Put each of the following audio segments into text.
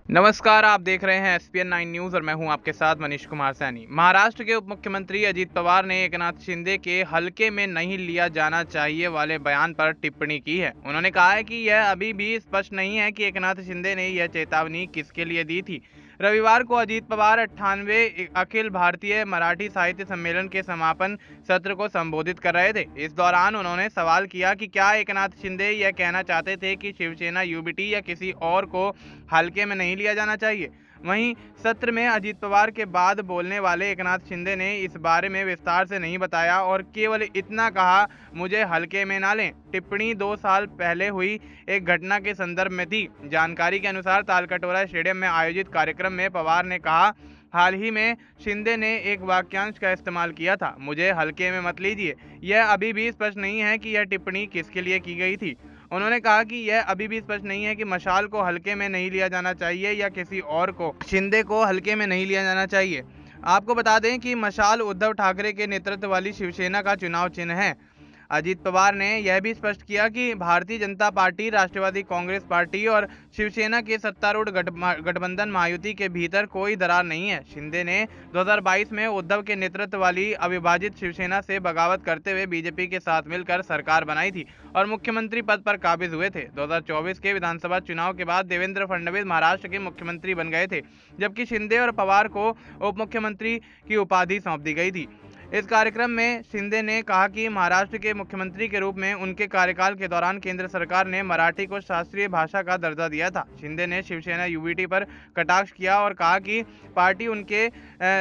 नमस्कार, आप देख रहे हैं एसपीएन 9 न्यूज़ और मैं हूं आपके साथ मनीष कुमार सैनी। महाराष्ट्र के उप मुख्यमंत्री अजीत पवार ने एकनाथ शिंदे के हल्के में नहीं लिया जाना चाहिए वाले बयान पर टिप्पणी की है। उन्होंने कहा है कि यह अभी भी स्पष्ट नहीं है कि एकनाथ शिंदे ने यह चेतावनी किसके लिए दी थी। रविवार को अजीत पवार 98वें अखिल भारतीय मराठी साहित्य सम्मेलन के समापन सत्र को संबोधित कर रहे थे। इस दौरान उन्होंने सवाल किया कि क्या एकनाथ शिंदे यह कहना चाहते थे कि शिवसेना यूबीटी या किसी और को हल्के में नहीं लिया जाना चाहिए। वहीं सत्र में अजीत पवार के बाद बोलने वाले एकनाथ शिंदे ने इस बारे में विस्तार से नहीं बताया और केवल इतना कहा, मुझे हल्के में ना लें। टिप्पणी 2 साल पहले हुई एक घटना के संदर्भ में थी। जानकारी के अनुसार तालकटोरा स्टेडियम में आयोजित कार्यक्रम में पवार ने कहा, हाल ही में शिंदे ने एक वाक्यांश का इस्तेमाल किया था, मुझे हल्के में मत लीजिए। यह अभी भी स्पष्ट नहीं है कि यह टिप्पणी किसके लिए की गई थी। उन्होंने कहा कि यह अभी भी स्पष्ट नहीं है कि मशाल को हल्के में नहीं लिया जाना चाहिए या किसी और को शिंदे को हल्के में नहीं लिया जाना चाहिए। आपको बता दें कि मशाल उद्धव ठाकरे के नेतृत्व वाली शिवसेना का चुनाव चिन्ह है। अजीत पवार ने यह भी स्पष्ट किया कि भारतीय जनता पार्टी, राष्ट्रवादी कांग्रेस पार्टी और शिवसेना के सत्तारूढ़ गठबंधन महायुति के भीतर कोई दरार नहीं है। शिंदे ने 2022 में उद्धव के नेतृत्व वाली अविभाजित शिवसेना से बगावत करते हुए बीजेपी के साथ मिलकर सरकार बनाई थी और मुख्यमंत्री पद पर काबिज हुए थे। 2024 के विधानसभा चुनाव के बाद देवेंद्र फडणवीस महाराष्ट्र के मुख्यमंत्री बन गए थे, जबकि शिंदे और पवार को उप मुख्यमंत्री की उपाधि सौंप दी गई थी। इस कार्यक्रम में शिंदे ने कहा कि महाराष्ट्र के मुख्यमंत्री के रूप में उनके कार्यकाल के दौरान केंद्र सरकार ने मराठी को शास्त्रीय भाषा का दर्जा दिया था। शिंदे ने शिवसेना यूबीटी पर कटाक्ष किया और कहा कि पार्टी उनके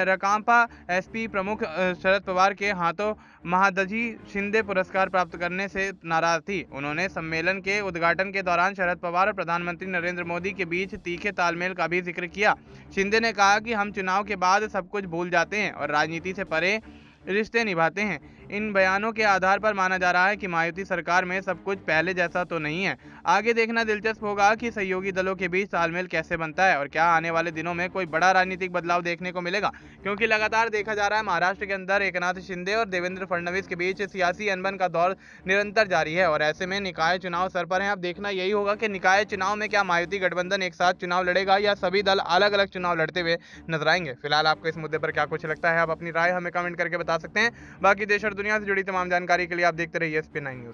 रकांपा एसपी प्रमुख शरद पवार के हाथों महादजी शिंदे पुरस्कार प्राप्त करने से नाराज थी। उन्होंने सम्मेलन के उद्घाटन के दौरान शरद पवार और प्रधानमंत्री नरेंद्र मोदी के बीच तीखे तालमेल का भी जिक्र किया। शिंदे ने कहा कि हम चुनाव के बाद सब कुछ भूल जाते हैं और राजनीति से परे रिश्ते निभाते हैं। इन बयानों के आधार पर माना जा रहा है कि मायावती सरकार में सब कुछ पहले जैसा तो नहीं है। आगे देखना दिलचस्प होगा कि सहयोगी दलों के बीच तालमेल कैसे बनता है और क्या आने वाले दिनों में कोई बड़ा राजनीतिक बदलाव देखने को मिलेगा, क्योंकि लगातार देखा जा रहा है महाराष्ट्र के अंदर एकनाथ शिंदे और देवेंद्र फडणवीस के बीच सियासी अनबन का दौर निरंतर जारी है और ऐसे में निकाय चुनाव सर पर है। अब देखना यही होगा कि निकाय चुनाव में क्या मायावती गठबंधन एक साथ चुनाव लड़ेगा या सभी दल अलग अलग चुनाव लड़ते हुए नजर आएंगे। फिलहाल आपको इस मुद्दे पर क्या कुछ लगता है, आप अपनी राय हमें कमेंट करके बता सकते हैं। बाकी देश और दुनिया से जुड़ी तमाम जानकारी के लिए आप देखते रहिए एसपीएन 9 न्यूज़।